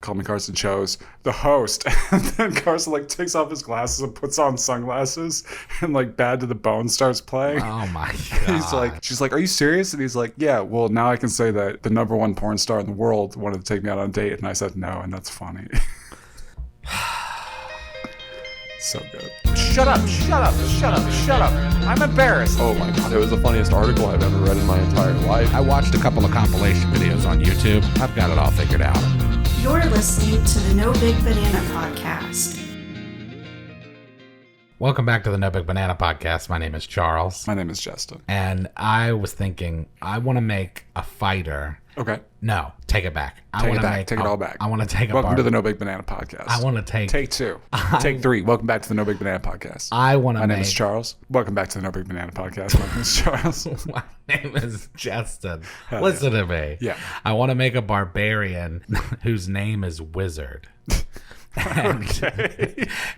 Call Me Carson shows, the host, and then Carson like takes off his glasses and puts on sunglasses, and like Bad to the Bone starts playing. Oh my God. She's like, are you serious? And he's like, yeah, well, now I can say that the #1 porn star in the world wanted to take me out on a date, and I said no, and that's funny. So good. Shut up. I'm embarrassed. Oh my God, it was the funniest article I've ever read in my entire life. I watched a couple of compilation videos on YouTube. I've got it all figured out. You're listening to the No Big Banana Podcast. Welcome back to the No Big Banana Podcast. My name is Charles. My name is Justin. And I was thinking, I want to make a fighter. Okay. No, take it back. Take it all back. I want to take Welcome to the No Big Banana Podcast. I want to take... Take 2. Take 3. Welcome back to the No Big Banana Podcast. My name is Charles. Welcome back to the No Big Banana Podcast. My name is Charles. My name is Justin. Listen to me. Yeah. I want to make a barbarian whose name is Wizard.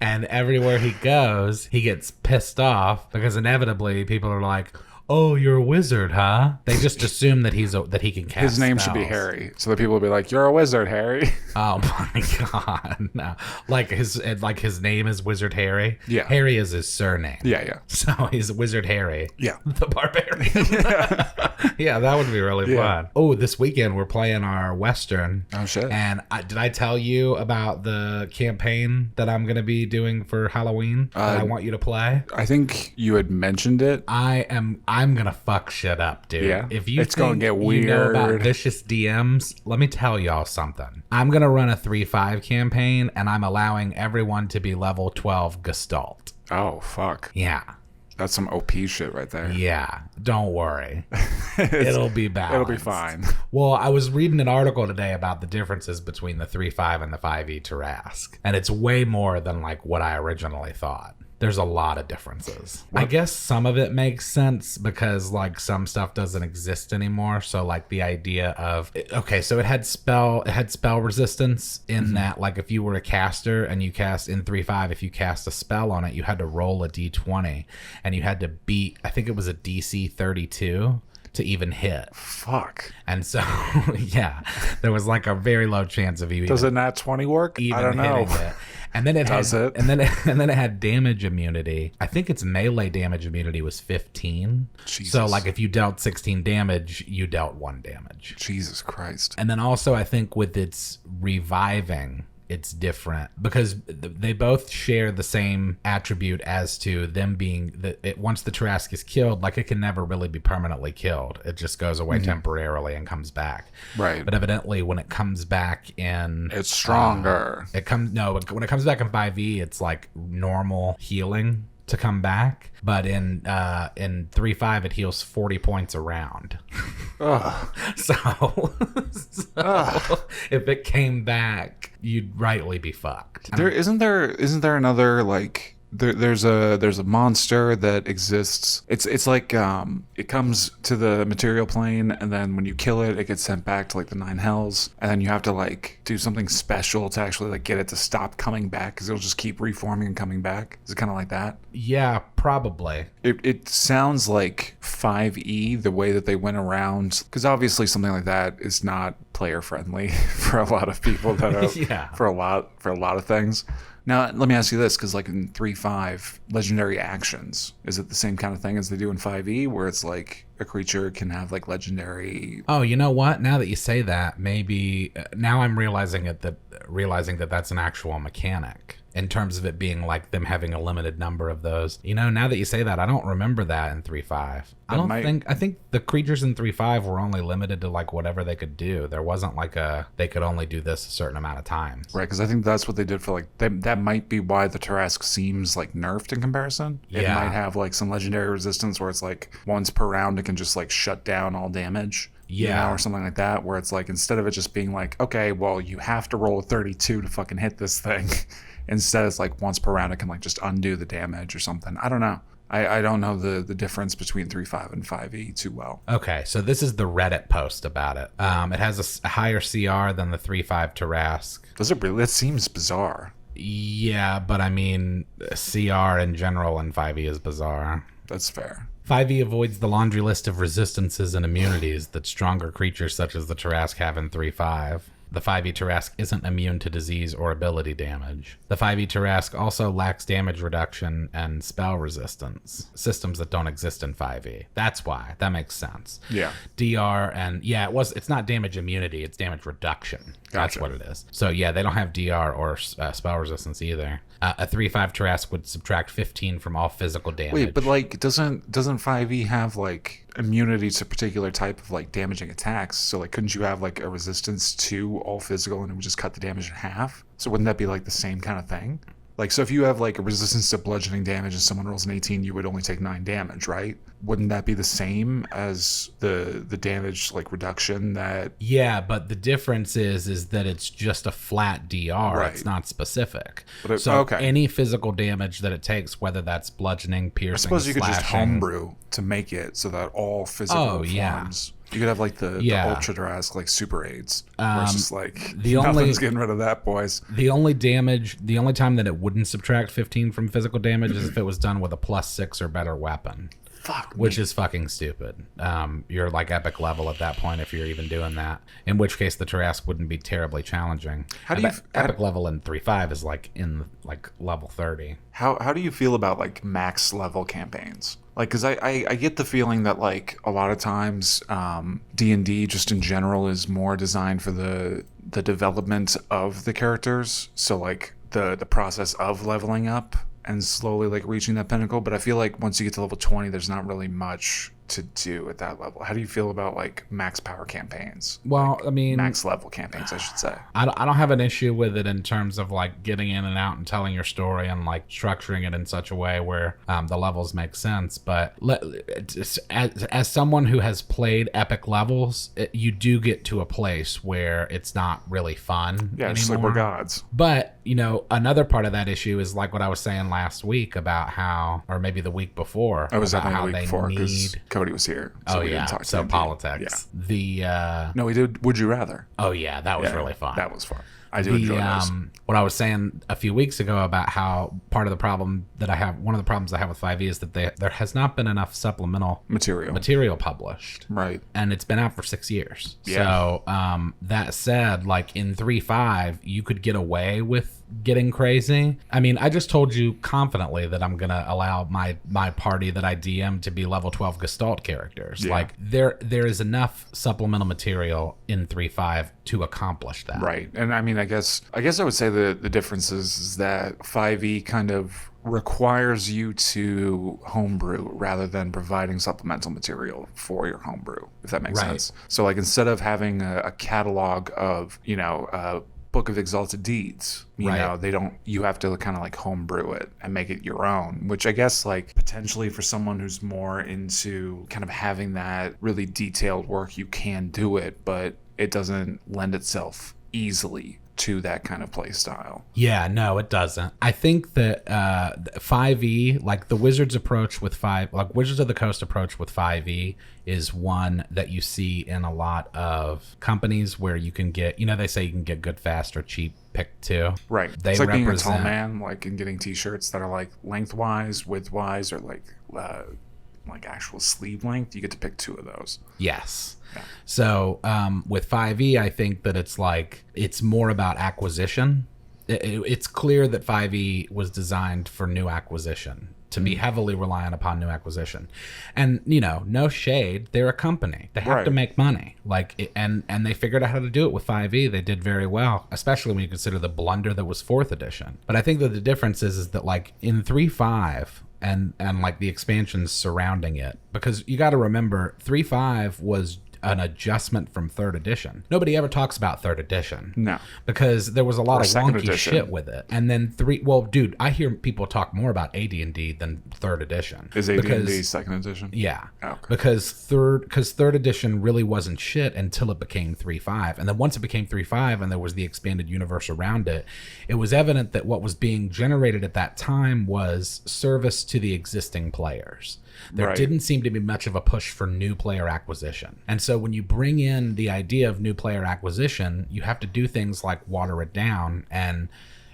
And everywhere he goes, he gets pissed off because inevitably people are like, "Oh, you're a wizard, huh?" They just assume that that he can cast His name spells. should be Harry, so that people will be like, "You're a wizard, Harry." Oh my God, no! Like his name is Wizard Harry. Yeah, Harry is his surname. Yeah. So he's Wizard Harry. Yeah, the barbarian. Yeah, that would be really fun. Oh, this weekend we're playing our Western. Oh shit! And did I tell you about the campaign that I'm going to be doing for Halloween that I want you to play? I think you had mentioned it. I'm gonna fuck shit up, dude. Yeah, if you it's gonna get weird. You know about vicious DMs, let me tell y'all something. I'm gonna run a 3-5 campaign, and I'm allowing everyone to be level 12 Gestalt. Oh fuck. Yeah. That's some OP shit right there. Yeah, don't worry. It'll be balanced. It'll be fine. Well, I was reading an article today about the differences between the 3-5 and the 5e Tarrasque, and it's way more than like what I originally thought. There's a lot of differences. What? I guess some of it makes sense because like some stuff doesn't exist anymore. So like the idea of, okay, so it had spell resistance in that like if you were a caster and you cast in 3-5, if you cast a spell on it, you had to roll a d20 and you had to beat, I think it was a DC 32 to even hit. Fuck. And so, yeah, there was like a very low chance of you. Does a nat 20 work? Even I don't know. Hitting it. And then it and then it had damage immunity. I think its melee damage immunity was 15. Jesus. So like if you dealt 16 damage, you dealt 1 damage. Jesus Christ. And then also I think with its reviving, it's different because they both share the same attribute as to them being once the Tarrasque is killed, like it can never really be permanently killed. It just goes away temporarily and comes back. Right. But evidently when it comes back in, it's stronger. When it comes back in 5e, it's like normal healing to come back, but in 3-5 it heals 40 points a round. So if it came back, you'd rightly be fucked. Isn't there another like there's a monster that exists. It's like it comes to the material plane, and then when you kill it, it gets sent back to like the 9 hells, and then you have to like do something special to actually like get it to stop coming back because it'll just keep reforming and coming back. Is it kind of like that? Yeah, probably. It sounds like 5e the way that they went around, because obviously something like that is not player friendly for a lot of people that are for a lot of things. Now, let me ask you this, because like in 3-5, legendary actions, is it the same kind of thing as they do in 5e, where it's like a creature can have like legendary... Oh, you know what? Now that you say that, maybe... now I'm realizing that that's an actual mechanic. In terms of it being like them having a limited number of those. You know, now that you say that, I don't remember that in 3-5. I think the creatures in 3-5 were only limited to like whatever they could do. There wasn't like they could only do this a certain amount of times. Right, because I think that's what they did for like, that might be why the Tarrasque seems like nerfed in comparison. It might have like some legendary resistance where it's like once per round it can just like shut down all damage. Yeah, or something like that, where it's like instead of it just being like, okay, well, you have to roll a 32 to fucking hit this thing. Instead, it's like once per round, it can like just undo the damage or something. I don't know. I don't know the difference between 3-5 and 5e too well. Okay, so this is the Reddit post about it. It has a higher CR than the 3-5 Tarrasque. Does it really? That seems bizarre. Yeah, but I mean, CR in general in 5e is bizarre. That's fair. 5e avoids the laundry list of resistances and immunities that stronger creatures such as the Tarrasque have in 3-5. The 5e Tarrasque isn't immune to disease or ability damage. The 5e Tarrasque also lacks damage reduction and spell resistance, systems that don't exist in 5e. That's why. That makes sense. Yeah. DR and it's not damage immunity, it's damage reduction. That's Gotcha. what it is. So yeah, they don't have DR or spell resistance either. A 3/5 Tarrasque would subtract 15 from all physical damage. Wait, but like doesn't 5e have like immunity to a particular type of like damaging attacks? So like couldn't you have like a resistance to all physical and it would just cut the damage in half? So wouldn't that be like the same kind of thing? Like, so if you have like a resistance to bludgeoning damage and someone rolls an 18, you would only take 9 damage, right? Wouldn't that be the same as the damage like reduction that? Yeah, but the difference is that it's just a flat DR. Right. It's not specific. But So okay. any physical damage that it takes, whether that's bludgeoning, piercing, I suppose you could just slashing- homebrew to make it so that all physical forms. You could have like the Ultra Tarrasque like super aids. Where it's just like nothing's getting rid of that, boys. The only time that it wouldn't subtract 15 from physical damage is if it was done with a +6 or better weapon. Fuck me. Which is fucking stupid. You're like epic level at that point if you're even doing that. In which case the Tarrasque wouldn't be terribly challenging. Epic level in 3.5 is like in like level 30. How do you feel about like max level campaigns? Like, because I get the feeling that like a lot of times D&D just in general is more designed for the development of the characters. So like the process of leveling up and slowly like reaching that pinnacle. But I feel like once you get to level 20, there's not really much to do at that level. How do you feel about like max power campaigns? Well, like, I mean, max level campaigns, I should say. I don't have an issue with it in terms of like getting in and out and telling your story and like structuring it in such a way where the levels make sense. But as someone who has played epic levels, you do get to a place where it's not really fun. Yeah, anymore. just like we're gods. But another part of that issue is like what I was saying last week about how, or maybe the week before, I was about definitely how the week they before because need. Cody was here. So we yeah, didn't talk so D&D. politics. Yeah. No, we did Would You Rather. Oh yeah, that was really fun. That was fun. I do enjoy those. What I was saying a few weeks ago about how part of the problem that I have, one of the problems I have with 5e is that there has not been enough supplemental material published. Right. And it's been out for 6 years. Yeah. So that said, like in 3.5, you could get away with getting crazy. I mean, I just told you confidently that I'm gonna allow my party that I DM to be level 12 Gestalt characters. Yeah. Like there is enough supplemental material in 3.5 to accomplish that. Right. And I mean, I guess I would say the difference is that 5e kind of requires you to homebrew rather than providing supplemental material for your homebrew, if that makes sense. So like instead of having a catalog of, a Book of Exalted Deeds, you have to kind of like homebrew it and make it your own, which I guess like potentially for someone who's more into kind of having that really detailed work, you can do it, but it doesn't lend itself easily to that kind of play style. Yeah, no, it doesn't. I think that 5e, like the Wizards approach with Wizards of the Coast approach with 5e is one that you see in a lot of companies where you can get, they say you can get good, fast, or cheap pick 2. Right. It's like being a tall man, like and getting t-shirts that are like lengthwise, widthwise, or like actual sleeve length. You get to pick 2 of those. Yes. Yeah. So with 5e, I think that it's more about acquisition. It's clear that 5e was designed for new acquisition, to be heavily reliant upon new acquisition. And, no shade, they're a company. They have to make money. And they figured out how to do it with 5e. They did very well, especially when you consider the blunder that was 4th edition. But I think that the difference is that like in 3.5, and like the expansions surrounding it, because you got to remember 3.5 was an adjustment from 3rd edition. Nobody ever talks about 3rd edition. No. Because there was a lot of wonky edition. shit with it. And then I hear people talk more about AD&D than 3rd edition. Is AD&D 2nd edition? Yeah. Okay. Because 3rd edition really wasn't shit until it became 3.5. And then once it became 3.5 and there was the expanded universe around it, it was evident that what was being generated at that time was service to the existing players. There didn't seem to be much of a push for new player acquisition. And so when you bring in the idea of new player acquisition, you have to do things like water it down and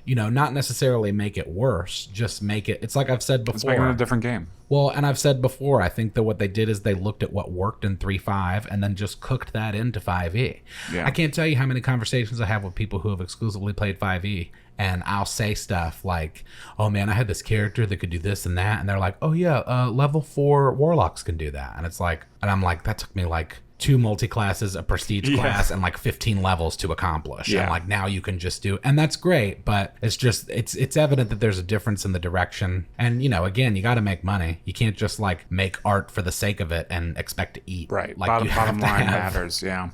not necessarily make it worse, just make it, it's like I've said before. It's making it a different game. Well, and I've said before, I think that what they did is they looked at what worked in 3.5 and then just cooked that into 5e. Yeah. I can't tell you how many conversations I have with people who have exclusively played 5e, and I'll say stuff like, oh man, I had this character that could do this and that, and they're like, oh yeah, level 4 warlocks can do that. And it's like, and I'm like, that took me like 2 multi-classes, a prestige class, and like 15 levels to accomplish. Yeah. And like now you can just do, and that's great, but it's just, it's evident that there's a difference in the direction. And again, you got to make money. You can't just like make art for the sake of it and expect to eat. Right. Like Bottom line matters. Yeah.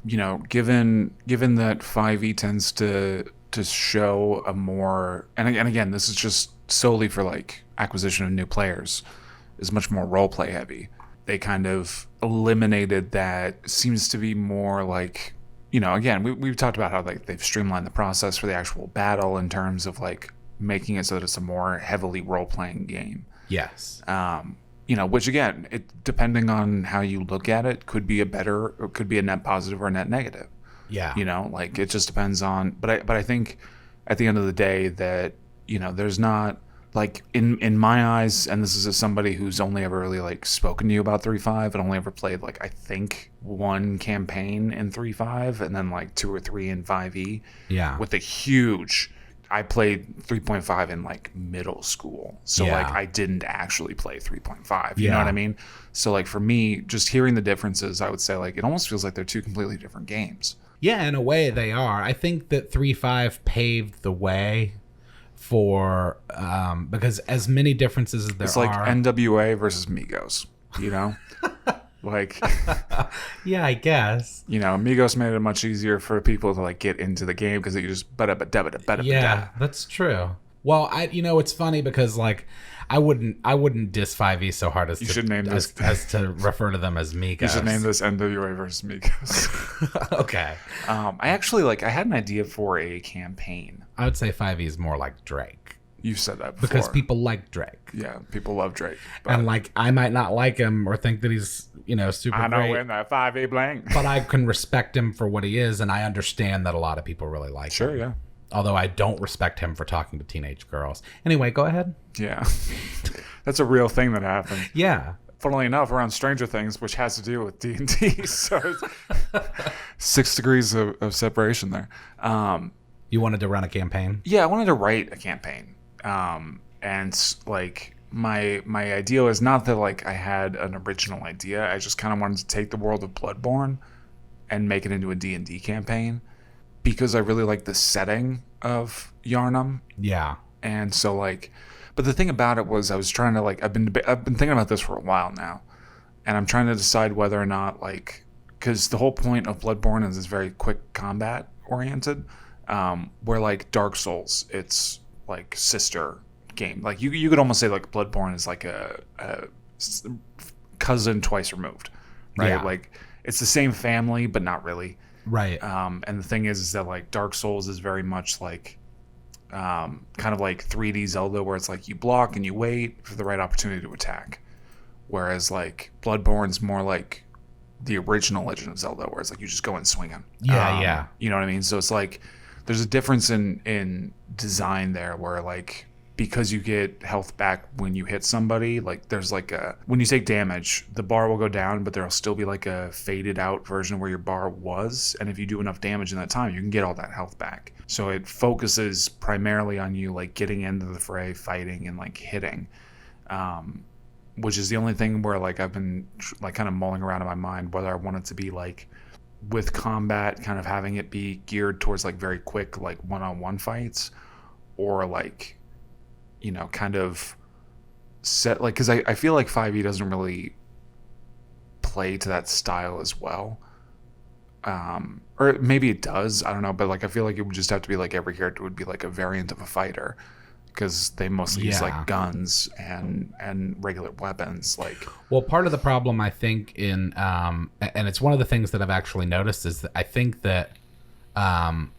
Given that 5e tends to show a more, and again, this is just solely for like acquisition of new players, is much more role play heavy. They kind of eliminated that. Seems to be more like, again, we've talked about how like they've streamlined the process for the actual battle in terms of like making it so that it's a more heavily role-playing game. Yes. Which again, it depending on how you look at it, could be a better, or could be a net positive or a net negative. Yeah. Like it just depends on, but I think at the end of the day that, there's not, like in my eyes, and this is as somebody who's only ever really like spoken to you about 3.5 and only ever played like I think 1 campaign in 3.5 and then like 2 or 3 in 5e. Yeah. With a huge, I played 3.5 in like middle school, so Yeah. like I didn't actually play 3.5. You know what I mean? So like for me, just hearing the differences, I would say like it almost feels like they're 2 completely different games. Yeah, in a way they are. I think that 3.5 paved the way for because as many differences as there It's like are, N.W.A. versus Migos, like yeah, I guess. Migos made it much easier for people to like get into the game because you just Yeah, that's true. Well, it's funny because like I wouldn't diss 5e so hard as You to, should name this. as to refer to them as Migos. You should name this N.W.A. versus Migos. Okay. I actually I had an idea for a campaign. I would say 5e is more like Drake. You've said that before. Because people like Drake. Yeah, people love Drake. But And like I might not like him or think that he's, super I know great, in that 5e blank. but I can respect him for what he is, and I understand that a lot of people really like him. Sure, yeah. Although I don't respect him for talking to teenage girls. Anyway, go ahead. Yeah. That's a real thing that happened. Yeah. Funnily enough, around Stranger Things, which has to do with D&D. So 6 degrees of separation there. You wanted to run a campaign? Yeah, I wanted to write a campaign. And like my idea was not that like I had an original idea. I just kind of wanted to take the world of Bloodborne and make it into a D&D campaign because I really like the setting of Yharnam. Yeah. And so like, but the thing about it was I was trying to like, I've been thinking about this for a while now, and I'm trying to decide whether or not like, because the whole point of Bloodborne is it's very quick combat oriented, where like Dark Souls, it's like sister game. Like you could almost say like Bloodborne is like a cousin twice removed, right? Yeah. Like it's the same family, but not really. Right. And the thing is that like Dark Souls is very much like kind of like 3D Zelda, where it's like you block and you wait for the right opportunity to attack, whereas like Bloodborne's more like the original Legend of Zelda, where it's like you just go in swinging. Yeah. You know what I mean? So it's like there's a difference in design there, where like because you get health back when you hit somebody, like there's like when you take damage, the bar will go down, but there'll still be like a faded out version where your bar was, and if you do enough damage in that time, you can get all that health back. So it focuses primarily on you like getting into the fray, fighting, and like hitting, which is the only thing where like I've been like kind of mulling around in my mind whether I want it to be like with combat kind of having it be geared towards like very quick like one-on-one fights, or like kind of set like, because I feel like 5e doesn't really play to that style as well, or maybe it does, I don't know, but like I feel like it would just have to be like every character would be like a variant of a fighter, because they mostly use like guns and regular weapons. Like, well, part of the problem I think in and it's one of the things that I've actually noticed is that I think that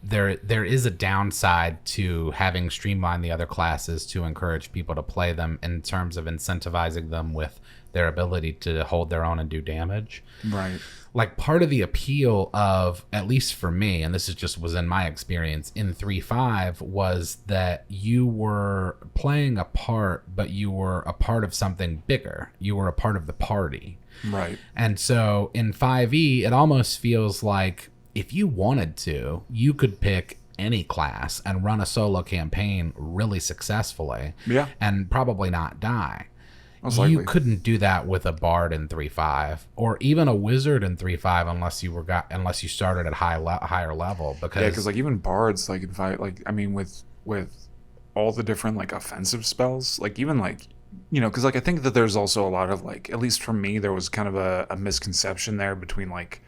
there is a downside to having streamlined the other classes to encourage people to play them in terms of incentivizing them with their ability to hold their own and do damage. Right. Like part of the appeal of, at least for me, and this is just was in my experience in 3.5, was that you were playing a part, but you were a part of something bigger. You were a part of the party. Right. And so in 5e, it almost feels like if you wanted to, you could pick any class and run a solo campaign really successfully. Yeah. And probably not die. Most You likely. couldn't do that with a bard in 3.5 or even a wizard in 3.5 unless you started at higher level, because Because like even bards, like if I like, I mean with all the different like offensive spells, like even like, you know, because like I think that there's also a lot of like, at least for me, there was kind of a misconception there between like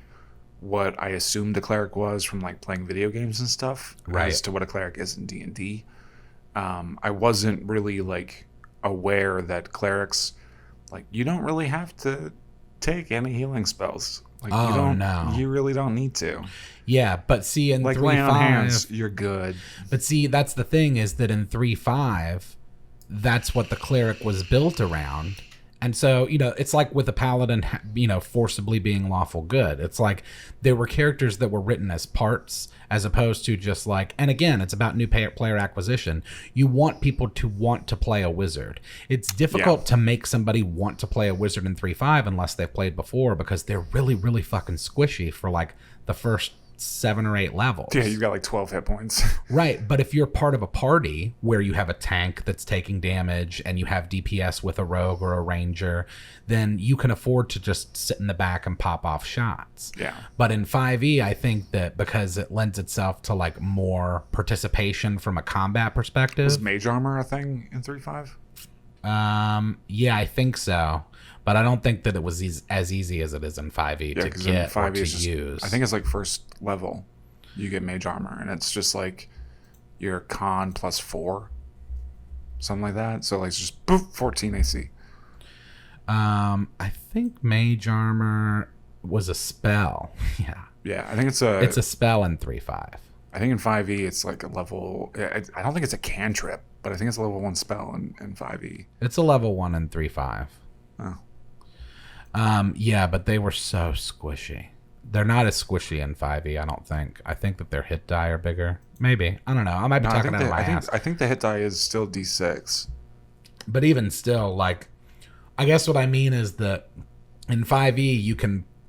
what I assumed a cleric was from like playing video games and stuff, right, as to what a cleric is in D&D. I wasn't really like aware that clerics, like, you don't really have to take any healing spells. Like, you really don't need to. Yeah, but see, in Like, lay on hands, 3.5, you're good. but see, that's the thing, is that in 3.5, that's what the cleric was built around. And so, you know, it's like with a paladin, you know, forcibly being lawful good. It's like there were characters that were written as parts, as opposed to just like, and again, it's about new player acquisition. You want people to want to play a wizard. It's difficult to make somebody want to play a wizard in 3.5 unless they've played before, because they're really, really fucking squishy for like the first 7 or 8 levels. Yeah, you've got like 12 hit points. Right, but if you're part of a party where you have a tank that's taking damage and you have DPS with a rogue or a ranger, then you can afford to just sit in the back and pop off shots. Yeah. But in 5e, I think that because it lends itself to like more participation from a combat perspective. Is mage armor a thing in 3.5? Yeah, I think so. But I don't think that it was as easy as it is in 5e to get or to use. I think it's like first level, you get mage armor, and it's just like your con plus 4, something like that. So like it's just poof, 14 AC. I think mage armor was a spell. Yeah. Yeah, I think it's a spell in 3.5. I think in 5e it's like a level. I don't think it's a cantrip, but I think it's a level 1 spell in 5e. It's a level 1 in 3.5. Oh. Yeah, but they were so squishy. They're not as squishy in 5e, I don't think. I think that their hit die are bigger. Maybe. I don't know. I might be talking out of my ass. I think the hit die is still D6. But even still, like, I guess what I mean is that in 5e,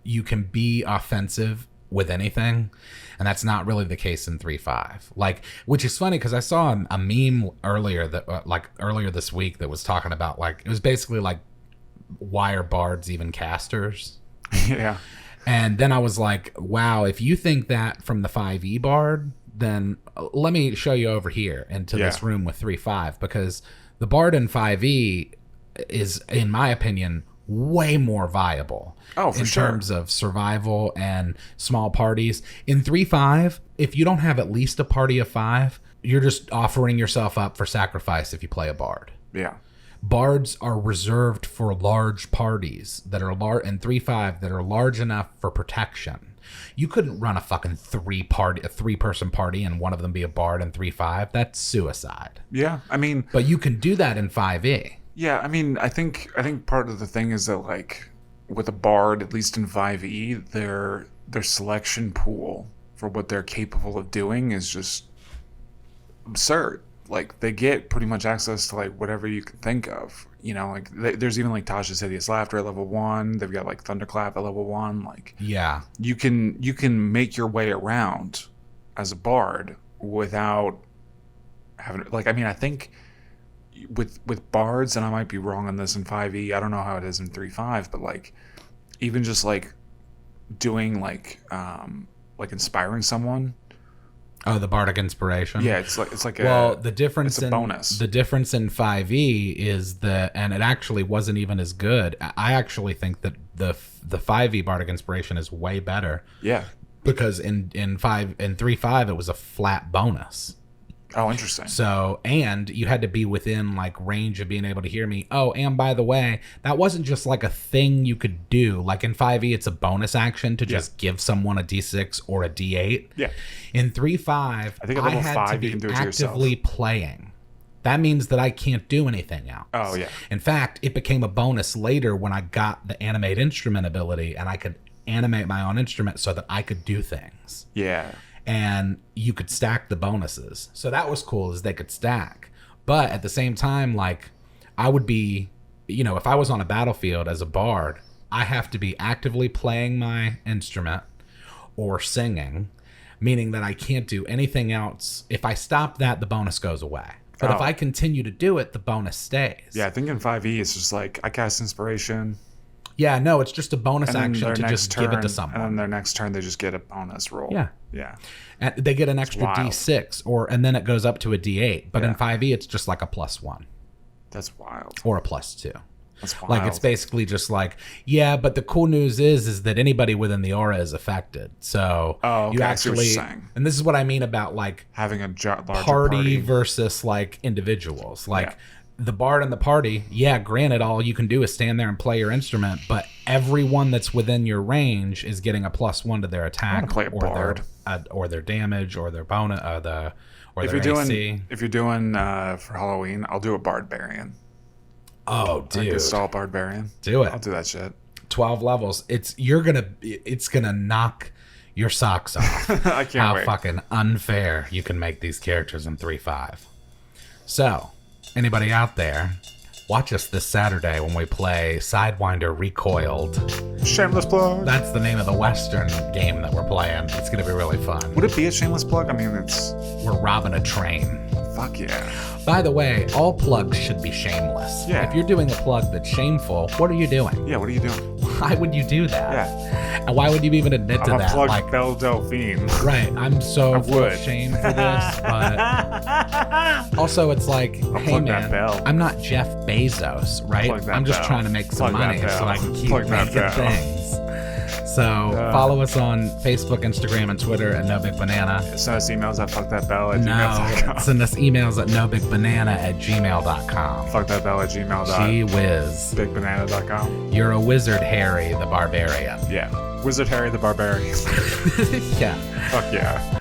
you can be offensive with anything, and that's not really the case in 3.5. Like, which is funny because I saw a meme earlier this week that was talking about, like, it was basically like, why are bards even casters? Yeah. And then I was like, wow, if you think that from the 5e bard, then let me show you over here into this room with 3.5, because the bard in 5e is, in my opinion, way more viable. Oh, for sure. In terms of survival and small parties. In 3.5, if you don't have at least a party of 5, you're just offering yourself up for sacrifice if you play a bard. Yeah. Bards are reserved for large parties that are in 3.5 that are large enough for protection. You couldn't run a fucking 3-person party and one of them be a bard in 3.5. That's suicide. Yeah, I mean, but you can do that in 5e. Yeah, I mean, I think part of the thing is that, like, with a bard, at least in 5e, their selection pool for what they're capable of doing is just absurd. Like, they get pretty much access to, like, whatever you can think of. You know, like, there's even, like, Tasha's Hideous Laughter at level 1. They've got, like, Thunderclap at level 1. Like, yeah, you can make your way around as a bard without having, like, I mean, I think with bards, and I might be wrong on this in 5e, I don't know how it is in 3.5, but, like, even just, like, doing, like inspiring someone. Oh, the bardic inspiration. Yeah, it's like the difference it's a bonus. The difference in 5e is and it actually wasn't even as good. I actually think that the 5e bardic inspiration is way better. Yeah, because in 3.5 it was a flat bonus. Oh, interesting. So, and you had to be within, like, range of being able to hear me. Oh, and by the way, that wasn't just, like, a thing you could do. Like, in 5e, it's a bonus action to just give someone a D6 or a D8. Yeah. In 3.5, I think at level 5 you can do it to yourself. Actively playing That means that I can't do anything else. Oh, yeah. In fact, it became a bonus later when I got the animate instrument ability and I could animate my own instrument so that I could do things. Yeah. And you could stack the bonuses. So that was cool, is they could stack. But at the same time, like, I would be, if I was on a battlefield as a bard, I have to be actively playing my instrument or singing, meaning that I can't do anything else. If I stop that, the bonus goes away. But if I continue to do it, the bonus stays. Yeah, I think in 5e, it's just like, I cast Inspiration. Yeah, no, it's just a bonus action to just give it to And someone. then their next turn, they just get a bonus roll. Yeah. Yeah. And they get an extra wild. D6, and then it goes up to a D8. But in 5e, it's just like a +1. That's wild. Or a +2. That's wild. Like, it's basically just like, yeah, but the cool news is that anybody within the aura is affected. So okay, you I see what actually, you're saying. and this is what I mean about like having a larger party versus like individuals. Like the bard and the party, granted, all you can do is stand there and play your instrument, but everyone that's within your range is getting a +1 to their attack, play a bard. Or their damage, or their bonus, or if their you're AC. doing, if you're doing for Halloween, I'll do a barbarian. Oh, dude, Assault barbarian. Do it. I'll do that shit. 12 levels. It's gonna knock your socks off. I can't wait. How fucking unfair you can make these characters in 3.5. So, anybody out there, watch us this Saturday when we play Sidewinder Recoiled. Shameless plug. That's the name of the Western game that we're playing. It's gonna be really fun. Would it be a shameless plug? I mean, it's... We're robbing a train. Fuck yeah. By the way, all plugs should be shameless. Yeah. If you're doing a plug that's shameful, what are you doing? Yeah, what are you doing? Why would you do that? Yeah. And why would you even admit to I'm a that? plug Like, Belle Delphine. right. I'm so full of would. shame for this, but also it's like, hey plug that man, bell. I'm not Jeff Bezos, right? Plug that I'm just bell. trying to make some Plug that money bell. so I can keep Plug that making bell. things. So follow us on Facebook, Instagram, and Twitter at No Big Banana. Send us emails at fuckthatbell@gmail.com. No, send us emails at nobigbanana@gmail.com. Fuckthatbell@gmail.com. Gee whiz. Bigbanana.com. You're a wizard, Harry the Barbarian. Yeah. Wizard Harry the Barbarian. Yeah. Fuck yeah.